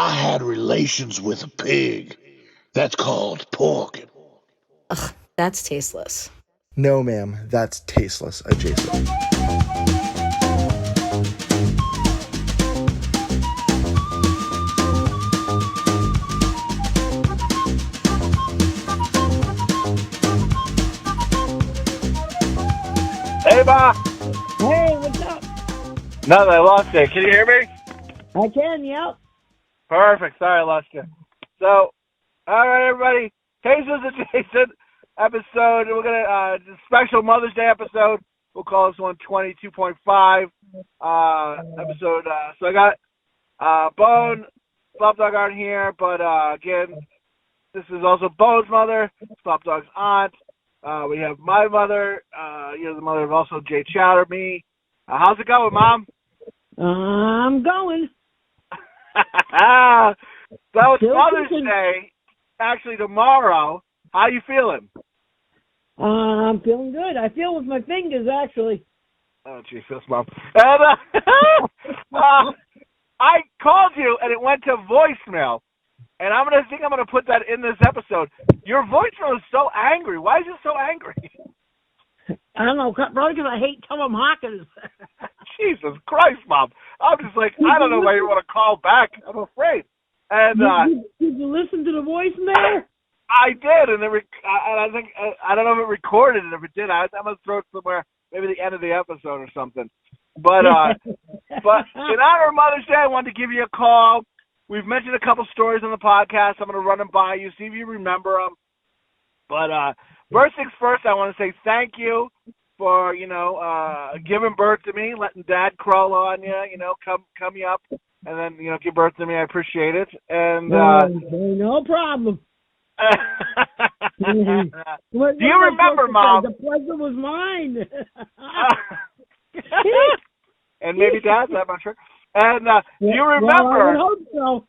I had relations with a pig. That's called porking. Ugh, that's tasteless. No, ma'am, that's tasteless adjacent. Hey, Ma. Hey, what's up? No, I lost you. Can you hear me? I can, yep. Perfect. Sorry, I lost you. So, all right, everybody. Tasteless adjacent episode. We're gonna special Mother's Day episode. We'll call this one 22.5 episode. So I got Bone, Slopdog aren't here, but again, this is also Bone's mother, Slopdog's aunt. We have my mother. You're the mother of also J.Chowder, me. How's it going, Mom? I'm going. So it's Mother's Day, actually tomorrow. How you feeling? I'm feeling good. I feel with my fingers, actually. Oh, Jesus, Mom. And I called you, and it went to voicemail. And I'm gonna put that in this episode. Your voicemail is so angry. Why is it so angry? I don't know, probably because I hate Tom Hawkins. Jesus Christ, Mom. I'm just like, I don't know why you want to call back. I'm afraid. And did you listen to the voicemail? I did, and I think I don't know if it recorded it. If it did, I'm gonna throw it somewhere, maybe the end of the episode or something. But in honor of Mother's Day, I wanted to give you a call. We've mentioned a couple stories on the podcast. I'm gonna run them by you, see if you remember them. But first things first, I want to say thank you for giving birth to me, letting Dad crawl on you, come you up, and then give birth to me. I appreciate it. And no problem. Do you remember, Mom? The pleasure was mine. And maybe Dad's, I'm not sure. And do you remember? Well, I would hope so.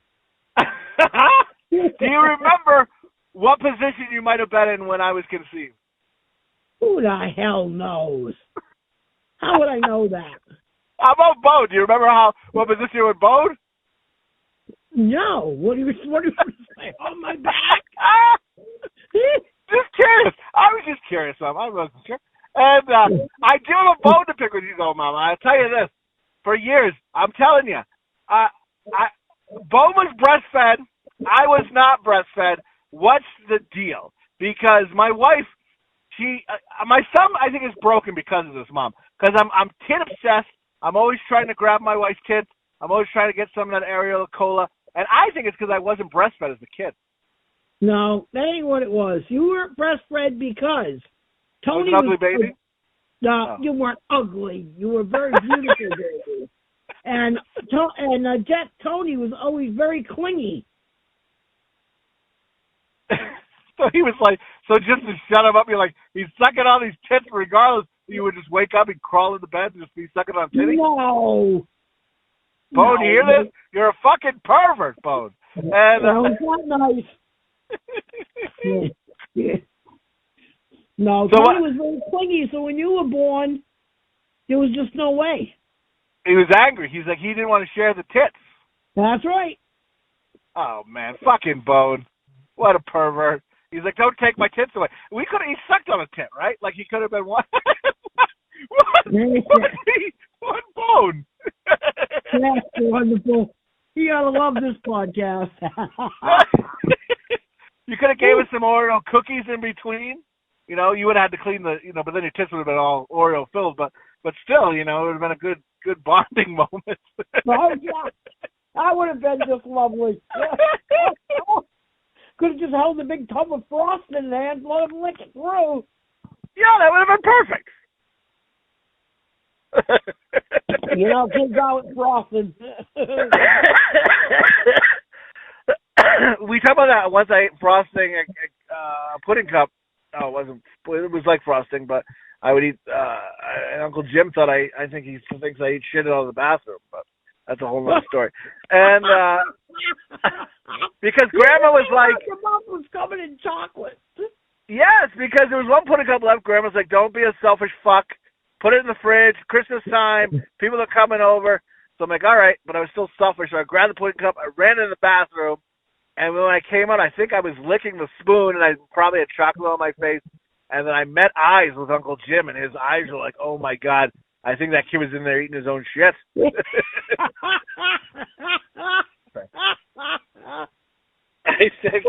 Do you remember what position you might have been in when I was conceived? Who the hell knows? How would I know that? How about Bone? Do you remember what position you were in Bone? No. What do you say? On my back? Just curious. I was just curious, Mom. I wasn't sure. And I do have a bone to pick with you, though, Mom. I'll tell you this. For years, I'm telling you, Bone was breastfed. I was not breastfed. What's the deal? Because my wife, my thumb, I think, is broken because of this, Mom. Because I'm tit obsessed. I'm always trying to grab my wife's tits. I'm always trying to get some of that areola cola. And I think it's because I wasn't breastfed as a kid. No, that ain't what it was. You weren't breastfed because Tony was an ugly baby? No, you weren't ugly. You were very beautiful, baby. And Tony was always very clingy. So he was like, just to shut him up, you're like, he's sucking on these tits regardless. You would just wake up and crawl in the bed and just be sucking on titties? No. Bone, you hear this? You're a fucking pervert, Bone. And that was not nice. Yeah. No, Tony was very clingy, so when you were born, there was just no way. He was angry. He's like, he didn't want to share the tits. That's right. Oh, man. Fucking Bone. What a pervert. He's like, don't take my tits away. He sucked on a tit, right? Like he could have been one. What Bone? That's wonderful. You gotta love this podcast. You could have gave us some Oreo cookies in between. You would have had to clean but then your tits would have been all Oreo filled. But still, it would have been a good bonding moment. Oh, yeah. That would have been just lovely. Could have just held a big tub of frosting in there and let him lick it through. Yeah, that would have been perfect. Kids out frosting. We talked about that once. I ate frosting, a pudding cup. Oh, it was like frosting, but I would eat. And Uncle Jim thought I think he thinks I eat shit out of the bathroom, but that's a whole other story. And because Grandma was like, your mom was covered in chocolate. Yes, because there was one pudding cup left. Grandma's like, don't be a selfish fuck. Put it in the fridge. Christmas time. People are coming over. So I'm like, all right, but I was still selfish. So I grabbed the pudding cup, I ran into the bathroom, and when I came out, I think I was licking the spoon, and I probably had chocolate on my face. And then I met eyes with Uncle Jim, and his eyes were like, oh, my God, I think that kid was in there eating his own shit. I think,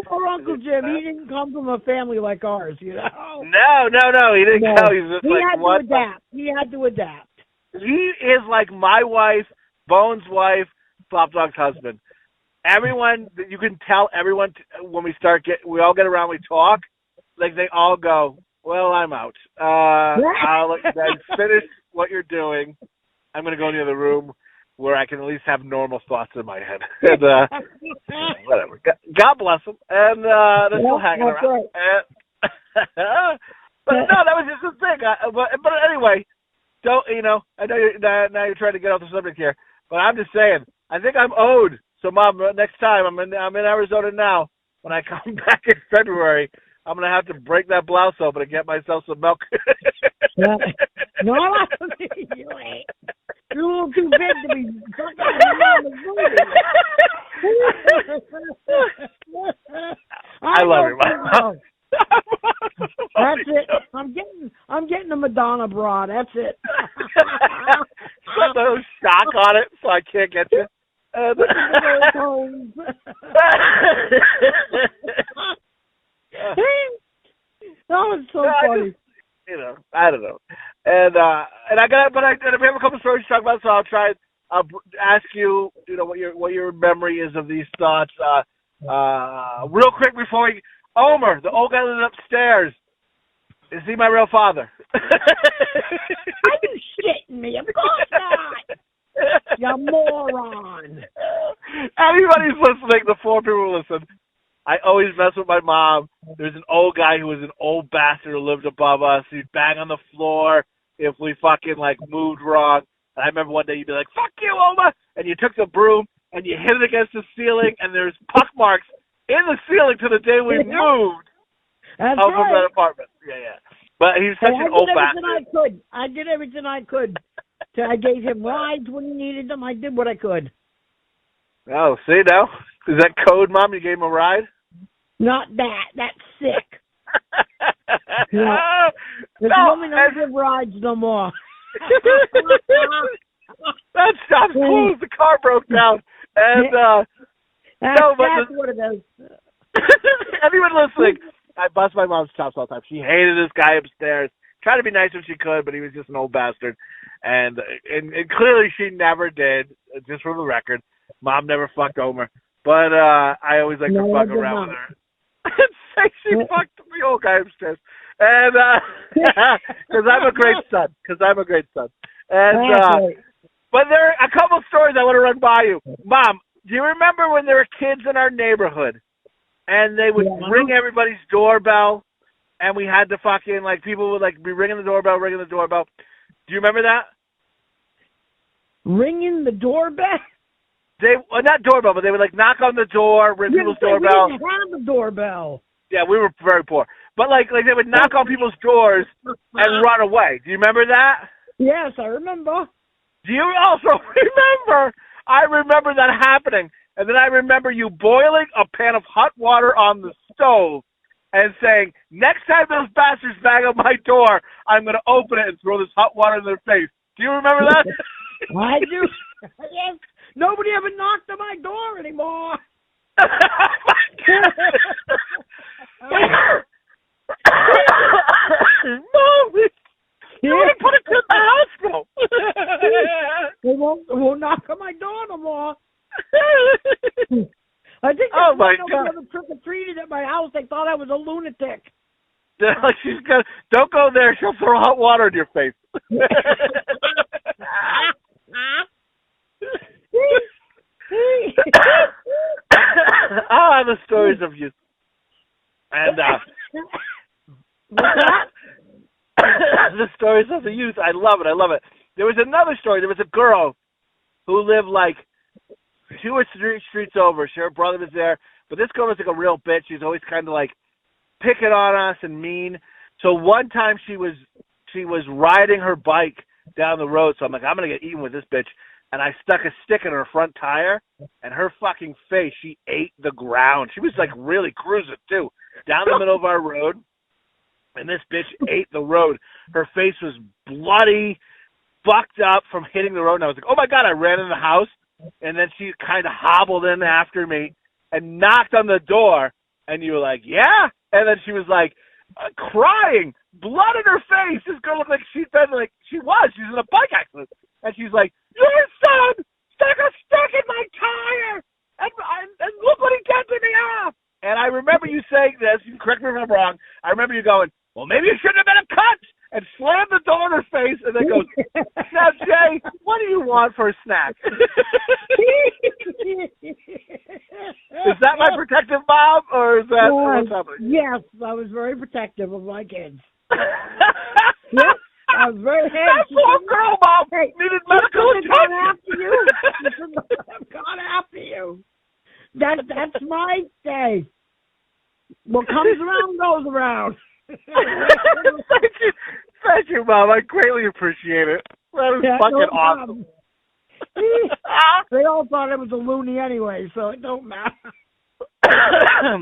poor Uncle Jim, he didn't come from a family like ours, you know? No, he didn't come. He was just like, what? He had to adapt. He is like my wife, Bone's wife, Slopdog's husband. Everyone, you can tell everyone when we all get around, we talk, like they all go, well, I'm out. I'll let you guys finish what you're doing. I'm going to go in the other room where I can at least have normal thoughts in my head. And, whatever. God bless them. And they're still hanging around. Right. But no, that was just a thing. But anyway, don't, I know now you're trying to get off the subject here, but I'm just saying, I think I'm owed. So, Mom, next time I'm in Arizona now. When I come back in February, I'm gonna have to break that blouse open and get myself some milk. No, you ain't. You're a little too big to be fucking around the food. I love you, Mom. That's it. I'm getting a Madonna bra. That's it. Put a shock on it so I can't get you. That was so funny. I don't know. And we have a couple stories to talk about, so I'll ask you, what your memory is of these thoughts. Real quick before Omer, the old guy living upstairs, is he my real father? Are you shitting me? Of course not. You moron. Anybody's listening, the 4 people who listen, I always mess with my mom. There's an old guy who was an old bastard who lived above us. He'd bang on the floor if we fucking, moved wrong. And I remember one day you'd be like, fuck you, Oma! And you took the broom and you hit it against the ceiling, and there's puck marks in the ceiling to the day we moved from that apartment. Yeah. But he's such an old bastard. I did everything I could. I gave him rides when he needed them. I did what I could. Oh, see now? Is that code, Mom? You gave him a ride? Not that. That's sick. There's no, women don't give rides no more. That stops closed. The car broke down. And, that's what it is. Anyone listening, I bust my mom's chops all the time. She hated this guy upstairs. Tried to be nice when she could, but he was just an old bastard. And clearly she never did, just for the record. Mom never fucked Omer. But I always like to fuck around with her. And say she fucked the old guy upstairs. And because I'm a great son. And but there are a couple stories I want to run by you. Mom, do you remember when there were kids in our neighborhood and they would ring everybody's doorbell, and we had to fucking, people would, be ringing the doorbell. Do you remember that? Ringing the doorbell? Not doorbell, but they would, knock on the door, ring people's doorbell. We didn't have a doorbell. Yeah, we were very poor. But, they would knock on people's doors and run away. Do you remember that? Yes, I remember. Do you also remember? I remember that happening. And then I remember you boiling a pan of hot water on the stove and saying, next time those bastards bang on my door, I'm going to open it and throw this hot water in their face. Do you remember that? I do. Yes. Nobody ever knocked on my door anymore. Mom, you want to put it in the hospital. They won't knock on my door no more. I think nobody trick-or-treated at my house. They thought I was a lunatic. Don't go there. She'll throw hot water in your face. The stories of youth. And the stories of the youth. I love it. There was another story. There was a girl who lived 2 or 3 streets over. Her brother was there. But this girl was a real bitch. She was always kind of picking on us and mean. So one time she was riding her bike down the road. So I'm like, I'm going to get even with this bitch. and I stuck a stick in her front tire, and her fucking face, she ate the ground. She was like really cruising too, down the middle of our road, and this bitch ate the road. Her face was bloody, fucked up from hitting the road, and I was like, oh my God, I ran in the house, and then she kind of hobbled in after me and knocked on the door, and you were like, yeah? And then she was like, crying, blood in her face. This girl looked like she'd been like, she was in a bike accident. And she's like, your son stuck a stick in my tire, and look what he did to me off. And I remember you saying this, you correct me if I'm wrong, I remember you going, well, maybe you shouldn't have been a cunt, and slammed the door in her face, and then goes, now, Jay, what do you want for a snack? Is that my protective mom, or is that what's happening? Yes, I was very protective of my kids. Yep, I was very happy. That poor girl, Mom, needed medical attention. I've gone after you. That's my day. What comes around goes around. Thank you, Mom. I greatly appreciate it. That is fucking awesome. They all thought it was a loony anyway, so it don't matter. I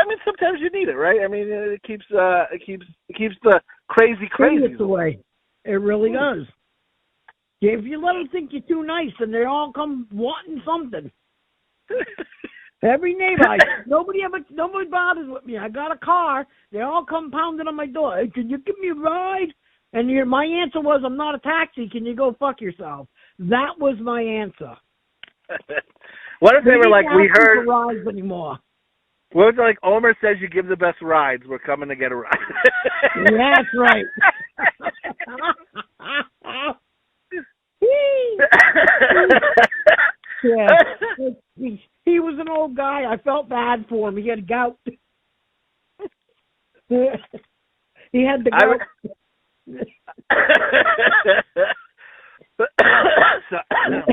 mean, sometimes you need it, right? I mean, it keeps the crazy away. It really does. If you let them think you're too nice, then they all come wanting something. Every neighbor, nobody bothers with me. I got a car. They all come pounding on my door. Hey, can you give me a ride? And my answer was, I'm not a taxi. Can you go fuck yourself? That was my answer. What if they were like, we heard rides anymore? What if like Omer says you give the best rides? We're coming to get a ride. That's right. Yeah. He was an old guy. I felt bad for him. He had gout. He had the gout.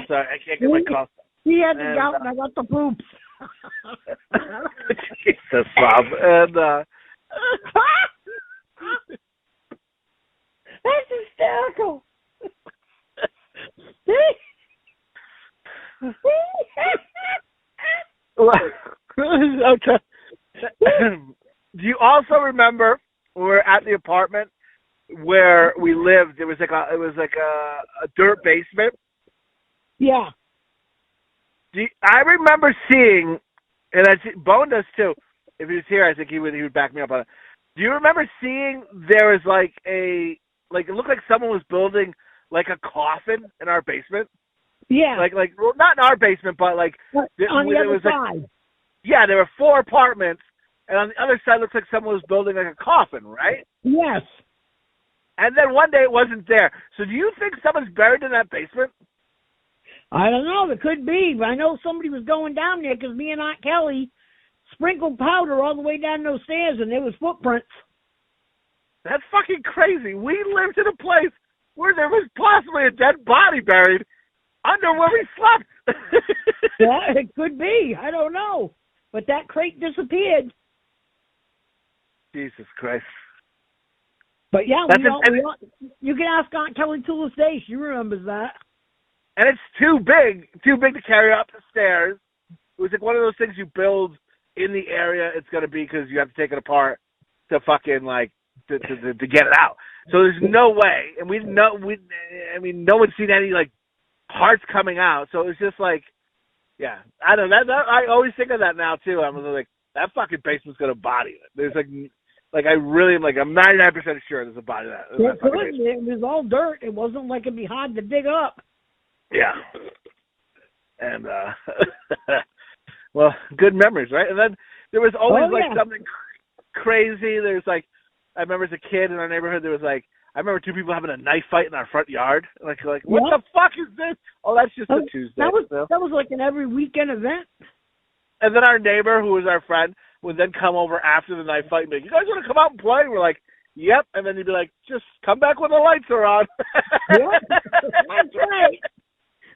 Sorry, I can't get my cough. He had the gout, and I got the poops. Jesus, Bob. And that's hysterical. Do you also remember when we were at the apartment where we lived? It was like a dirt basement. Yeah. I remember seeing, and Bone does too. If he was here, I think he would back me up on it. Do you remember seeing there was it looked like someone was building like a coffin in our basement? Yeah. Well, not in our basement, but on the other side. Yeah, there were 4 apartments, and on the other side looks like someone was building like a coffin, right? Yes. And then one day it wasn't there. So do you think someone's buried in that basement? I don't know. It could be, but I know somebody was going down there because me and Aunt Kelly sprinkled powder all the way down those stairs, and there was footprints. That's fucking crazy. We lived in a place where there was possibly a dead body buried under where we slept. Yeah, it could be. I don't know. But that crate disappeared. Jesus Christ. But yeah, you can ask Aunt Kelly to this day. She remembers that. And it's too big to carry up the stairs. It was like one of those things you build in the area it's going to be because you have to take it apart to fucking to get it out. So there's no way. And no one's seen any parts coming out. So it's just yeah, I don't know. That I always think of that now too. I'm like, that fucking basement's going to body it. There's I really am I'm 99% sure there's a body that. It was all dirt. It wasn't like it'd be hard to dig up. Yeah. And, well, good memories, right? And then there was always, something crazy. There's, I remember as a kid in our neighborhood, there was, I remember 2 people having a knife fight in our front yard. What the fuck is this? Oh, that's just a Tuesday. That was like an every weekend event. And then our neighbor, who was our friend, would then come over after the knife fight and be like, you guys want to come out and play? And we're like, yep. And then he'd be like, just come back when the lights are on. Yep. That's right.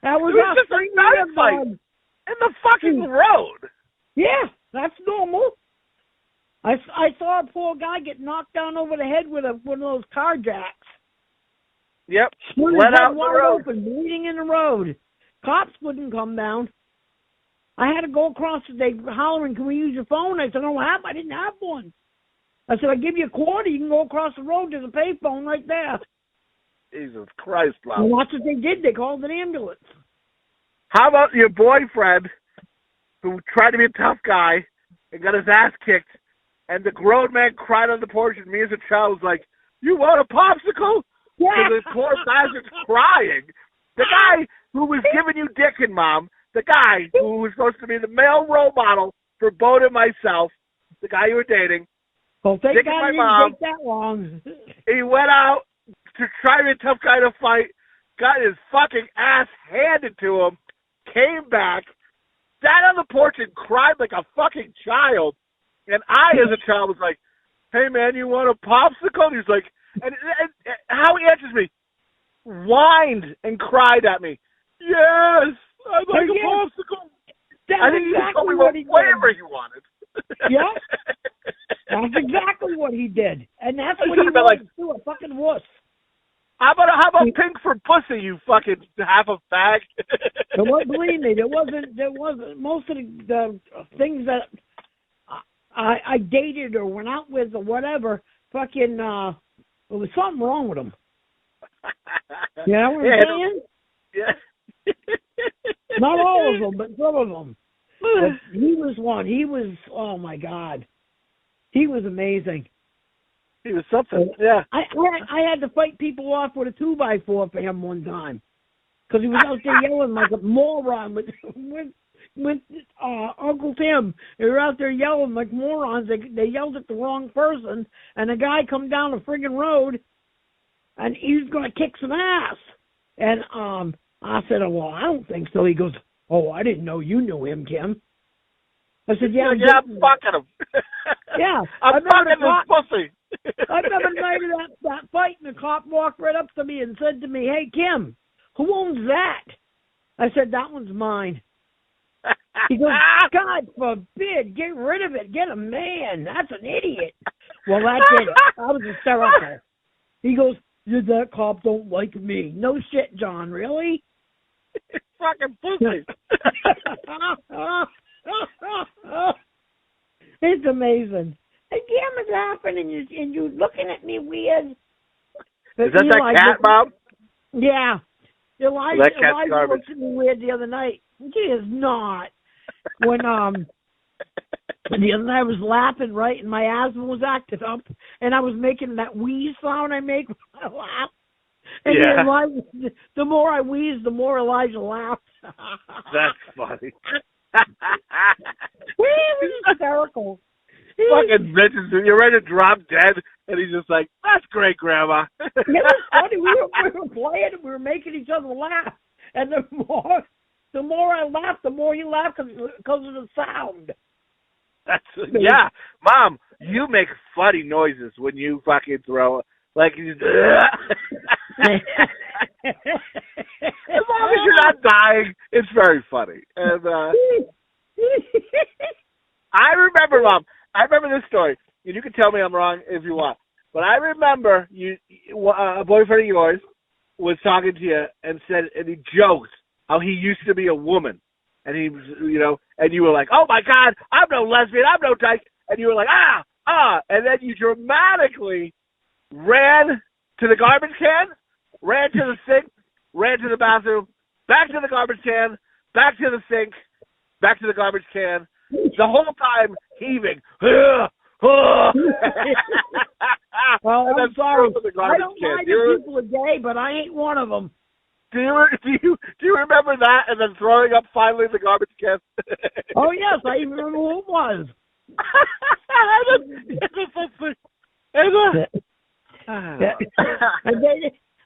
That was just a knife fight in the fucking road. Yeah, that's normal. I saw a poor guy get knocked down over the head with one of those car jacks. Yep. Split his Let head out the wide road. open, bleeding in the road. Cops wouldn't come down. I had to go across. They hollering, "Can we use your phone?" I said, I didn't have one. I said, "I give you a quarter. You can go across the road. There's a payphone right there." Jesus Christ, Mom. And that's what they did. They called an ambulance. How about your boyfriend who tried to be a tough guy and got his ass kicked, and the grown man cried on the porch, and me as a child was like, "You want a popsicle?" Yeah. So the poor bastard's crying. The guy who was giving you dickin', Mom, the guy who was supposed to be the male role model for Bone and myself, the guy you were dating, Well, thank dicking God my it mom. didn't take that long. He went out to try to be a tough guy to fight, got his fucking ass handed to him, came back, sat on the porch and cried like a fucking child. And I, as a child, was like, "Hey, man, you want a popsicle?" And he's like, and how he answers me, whined and cried at me. "Yes, I'd like a popsicle." That's I think he just told me what flavor he wanted. Yeah. That's exactly what he did. And that's I what he should've been wanted like, to do, a fucking wuss. How about pink for pussy, you fucking half a fag? Believe me, there wasn't most of the things that I dated or went out with or whatever, fucking, there was something wrong with them. You know what I'm saying? Yeah. Not all of them, but some of them. But he was one. He was, oh my God. He was amazing. He was something, yeah. I had to fight people off with a 2x4 for him one time. Because he was out there yelling like a moron with Uncle Tim. They were out there yelling like morons. They yelled at the wrong person, and a guy come down the friggin' road, and he was going to kick some ass. And I said, "Oh, well, I don't think so." He goes, "Oh, I didn't know you knew him, Kim." I said, "Yeah, I'm fucking him." Yeah, I'm fucking this pussy. I remember the night of that fight, and the cop walked right up to me and said to me, "Hey, Kim, who owns that?" I said, "That one's mine." He goes, "God forbid, get rid of it. Get a man. That's an idiot." Well, that's it. I was hysterical. He goes, "That cop don't like me." No shit, John, really? Fucking pussy. It's amazing. And Kim is laughing, and you looking at me weird. Is that cat, Mom? Yeah. Elijah garbage. looked at me weird the other night. She is not. When the other night I was laughing, right, and my asthma was acting up, and I was making that wheeze sound I make when I laugh. And yeah. The more I wheezed, the more Elijah laughed. That's funny. It was hysterical. Fucking bitches, you're ready to drop dead, and he's just like, "That's great, Grandma." It was funny. We were playing, and we were making each other laugh. And the more I laughed, the more he laughed because of the sound. Yeah, Mom, you make funny noises when you fucking throw. Like, you just, as long as you're not dying, it's very funny. And I remember, Mom. I remember this story, and you can tell me I'm wrong if you want. But I remember a boyfriend of yours was talking to you and said, and he joked how he used to be a woman, and he was, and you were like, "Oh my God, I'm no lesbian, I'm no dyke," and you were like, and then you dramatically ran to the garbage can, ran to the sink, ran to the bathroom, back to the garbage can, back to the sink, back to the garbage can, the whole time heaving. Well, I'm sorry. I don't can. mind if people are gay, but I ain't one of them. Do you remember that? And then throwing up finally in the garbage can? Oh yes, I even remember who it was.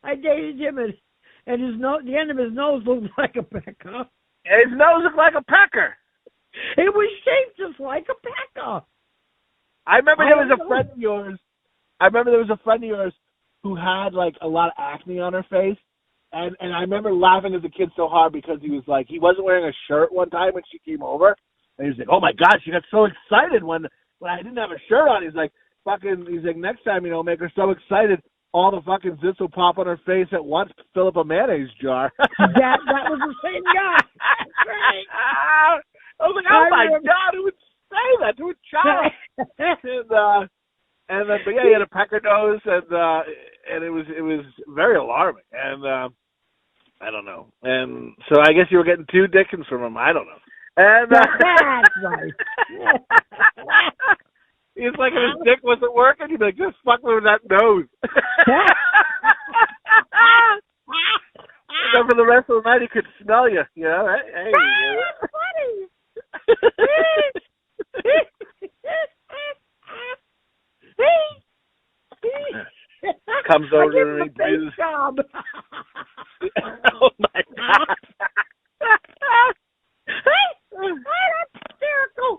I dated him, and his nose, the end of his nose looked like a pecker. His nose looked like a pecker. It was shaped just like a pecker. I remember there was a friend of yours who had like a lot of acne on her face, and I remember laughing as a kid so hard because he wasn't wearing a shirt one time when she came over, and he was like, "Oh my God, she got so excited when I didn't have a shirt on." He's like, next time, make her so excited all the fucking zits will pop on her face at once to fill up a mayonnaise jar. that was the same guy. That's right. I was like, oh my God, who would say that to a child? and then, but yeah, he had a pecker nose, and it was very alarming. And I don't know. And so I guess you were getting 2 dickens from him. I don't know. And that's right. He's like, if his dick wasn't working, he'd be like, just fuck me with that nose. And then for the rest of the night, he could smell you. You know, hey. That's funny. Comes over and he breathes. Job. Oh my God. That's hysterical.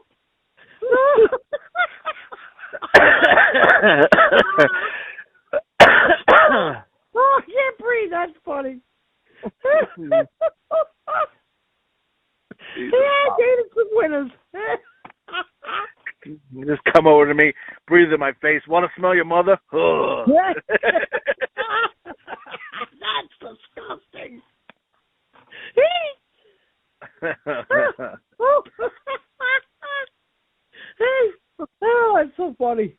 Oh, I can't breathe. That's funny. Yeah, dated some winners. You just come over to me, breathe in my face. Want to smell your mother? That's disgusting. Oh, it's so funny.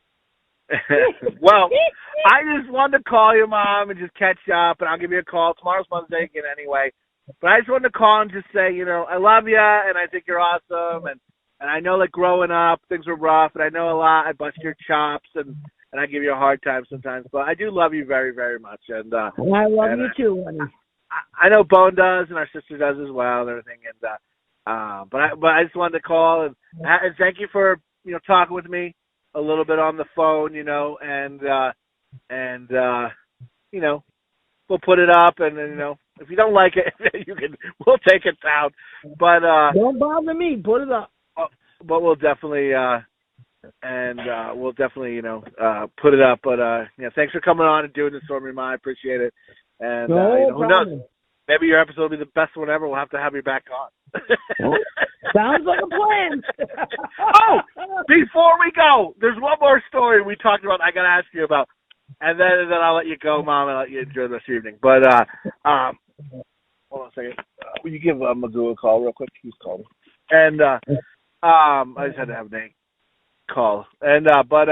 Well, I just wanted to call you, Mom, and just catch up, and I'll give you a call. Tomorrow's Mother's Day again anyway. But I just wanted to call and just say, you know, I love you, and I think you're awesome, and I know, like, growing up, things were rough, and I know a lot. I bust your chops, and I give you a hard time sometimes, but I do love you very, very much. And I love you too, honey. I know Bone does, and our sister does as well, and everything. And but I just wanted to call and thank you for, you know, talking with me a little bit on the phone, you know, and you know, we'll put it up, and then, you know, if you don't like it, we'll take it down. But don't bother me. Put it up. But we'll definitely you know, put it up. But yeah, thanks for coming on and doing this for me, Ma. I appreciate it. And you know, who knows? Maybe your episode will be the best one ever. We'll have to have you back on. Sounds like a plan. Oh, before we go, there's one more story we talked about I got to ask you about. And then I'll let you go, Mom, and I'll let you enjoy this evening. But hold on a second. Will you give Magoo a call real quick? He's calling. And I just had to have Nate call. And but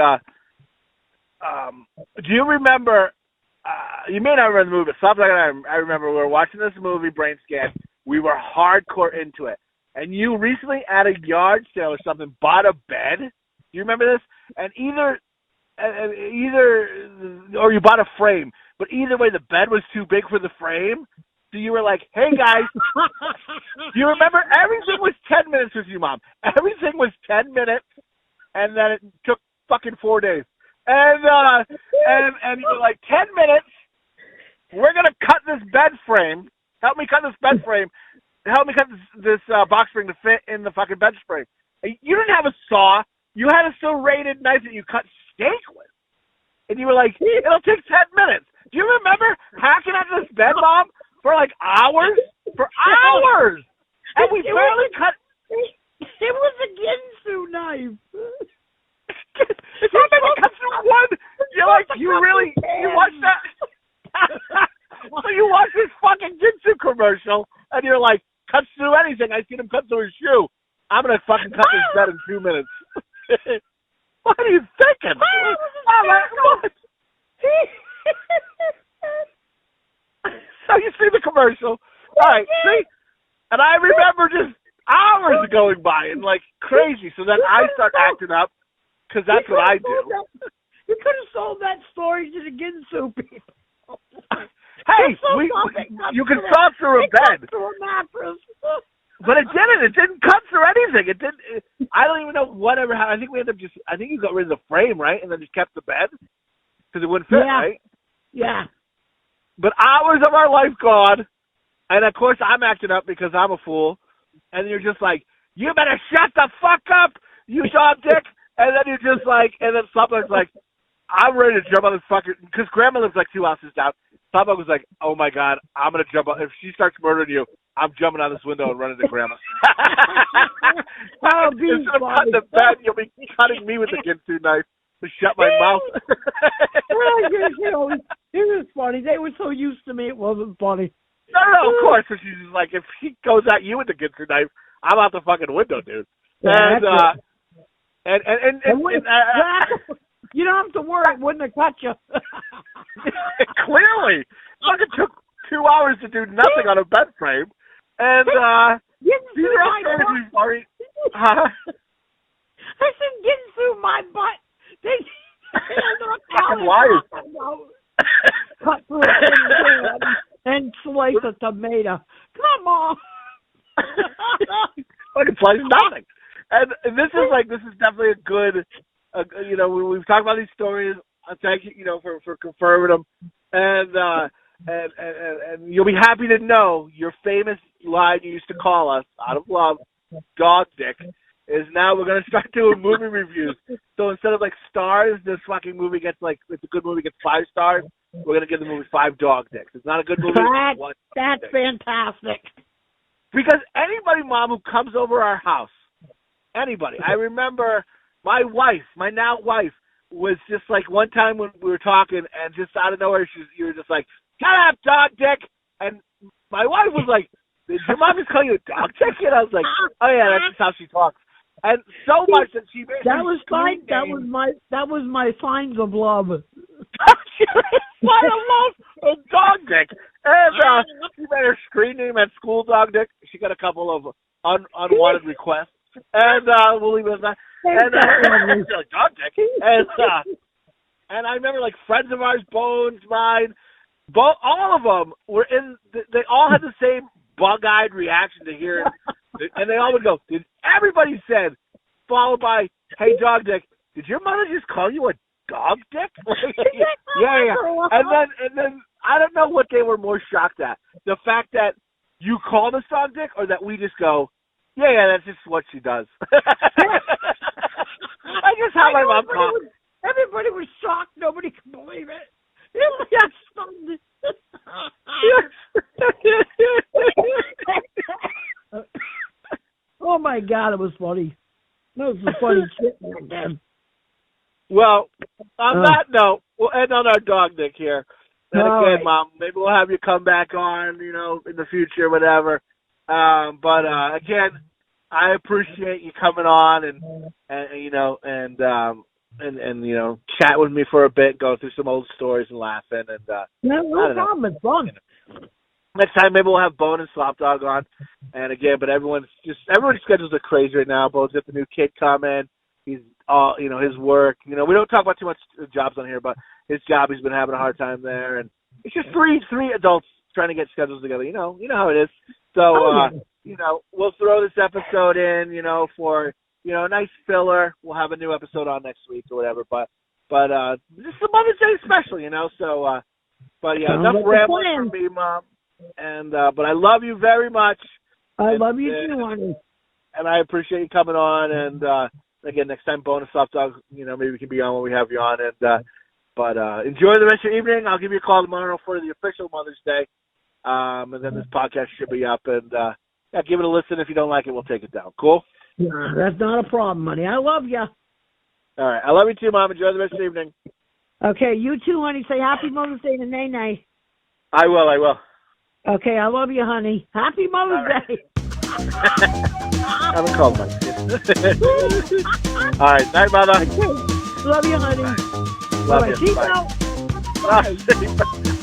do you remember? You may not remember the movie, but something like that. I remember we were watching this movie, Brain Scan. We were hardcore into it. And you recently at a yard sale or something bought a bed. Do you remember this? And either or you bought a frame, but either way, the bed was too big for the frame. So you were like, "Hey guys, do you remember everything was 10 minutes with you, Mom? Everything was 10 minutes, and then it took fucking 4 days." And you were like, 10 minutes. We're gonna cut this bed frame. Help me cut this bed frame. Help me cut this box spring to fit in the fucking bed frame. You didn't have a saw. You had a serrated knife that you cut steak with. And you were like, it'll take 10 minutes. Do you remember hacking at this bed, Mom, for like hours? For hours! And we barely cut. It was a Ginsu knife. It's not like it cuts through wood. You're like, you watched that? So you watch this fucking Ginsu commercial, and you're like, cuts through anything. I seen him cut through his shoe. I'm going to fucking cut this bed in 2 minutes. What are you thinking? So you see the commercial. All right, see? And I remember just hours going by and like crazy. So then I start acting up because that's what I do. You could have sold that story to the Ginsu people. Hey, you can saw through a bed. Through a mattress. But it didn't. It didn't cut through anything. It didn't. I don't even know whatever happened. I think we ended up I think you got rid of the frame, right? And then just kept the bed because it wouldn't fit, right? Yeah. But hours of our life gone. And of course I'm acting up because I'm a fool. And you're just like, you better shut the fuck up, you dog dick. And then you're just like, and then something's like, I'm ready to jump on this fucker. Because Grandma lives like 2 houses down. Somebody was like, oh my God, I'm going to jump on. If she starts murdering you, I'm jumping out this window and running to Grandma. Instead of cutting the bed, you'll be cutting me with the Ginsu knife to shut my mouth. He funny. They were so used to me, it wasn't funny. No, of course. So she's just like, if he goes at you with the Ginsu knife, I'm out the fucking window, dude. Yeah, And you don't have to worry, it wouldn't have cut you. clearly, fucking took 2 hours to do nothing on a bed frame, and these are all stories we've already. I said, getting through my butt. They fucking liars. Cut through it and slice a tomato. Come on. Fucking slice nothing. And this is definitely a good. We've talked about these stories. Thank you, for confirming them, and you'll be happy to know your famous line you used to call us out of love, dog dick, is now we're gonna start doing movie reviews. So instead of stars, this fucking movie gets it's a good movie gets 5 stars. We're gonna give the movie 5 dog dicks. It's not a good movie. That's fantastic. Because anybody, Mom, who comes over our house, anybody, I remember. My now wife, was just one time when we were talking, and just out of nowhere, you were just like, "Shut up, dog dick!" And my wife was like, "Did your mom just call you a dog dick?" And I was like, "Oh yeah, that's just how she talks." And so much that she made that was fine. That was my signs of love. Sign of love, a dog dick. And she made her screen name at school dog dick. She got a couple of unwanted requests, and we'll leave it at that. And dog dick. And I remember friends of ours, Bones, mine, all of them were they all had the same bug-eyed reaction to hear it. And they all would go, everybody said, followed by, "Hey, dog dick, did your mother just call you a dog dick?" Yeah. And then I don't know what they were more shocked at. The fact that you called us dog dick, or that we just go, yeah, that's just what she does. I just how my mom talks. Everybody was shocked. Nobody could believe it. Oh my God, it was funny. That was some funny shit back then. Well, on that note, we'll end on our dog dick here. And again, right. Mom, maybe we'll have you come back on, in the future, whatever. But again, I appreciate you coming on and chat with me for a bit, go through some old stories and laughing. And no problem. It's fun. Next time, maybe we'll have Bone and Slopdog on. And again, but everyone's schedules are crazy right now. Bone's got the new kid coming. He's all, his work. We don't talk about too much jobs on here, but his job, he's been having a hard time there. And it's just three adults trying to get schedules together. You know how it is. So, we'll throw this episode in, for, a nice filler. We'll have a new episode on next week or whatever. But just the Mother's Day special, So, but yeah, enough rambling from me, Mom. And but I love you very much. I love you too, honey. And I appreciate you coming on. And again, next time, Bonus Soft Dog, maybe we can be on when we have you on. And but enjoy the rest of your evening. I'll give you a call tomorrow for the official Mother's Day. And then this podcast should be up. And give it a listen. If you don't like it, we'll take it down. Cool? Yeah, that's not a problem, honey. I love you. All right. I love you too, Mom. Enjoy the rest of the evening. Okay, you too, honey. Say Happy Mother's Day to Nay. I will. Okay, I love you, honey. Happy Mother's Day. I haven't called my kid. All right. Night, Mother. Okay. Love you, honey. Right. Love you. See Bye.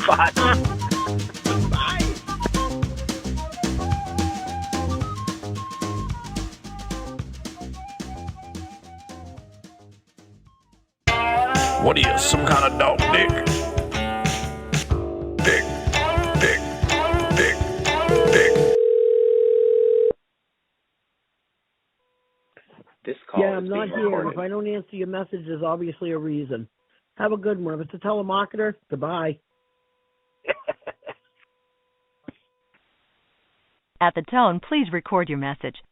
Bye. Bye. What are you, some kind of dog dick? Dick. This call I'm not here. Recorded. If I don't answer your message, there's obviously a reason. Have a good one. If it's a telemarketer, goodbye. At the tone, please record your message.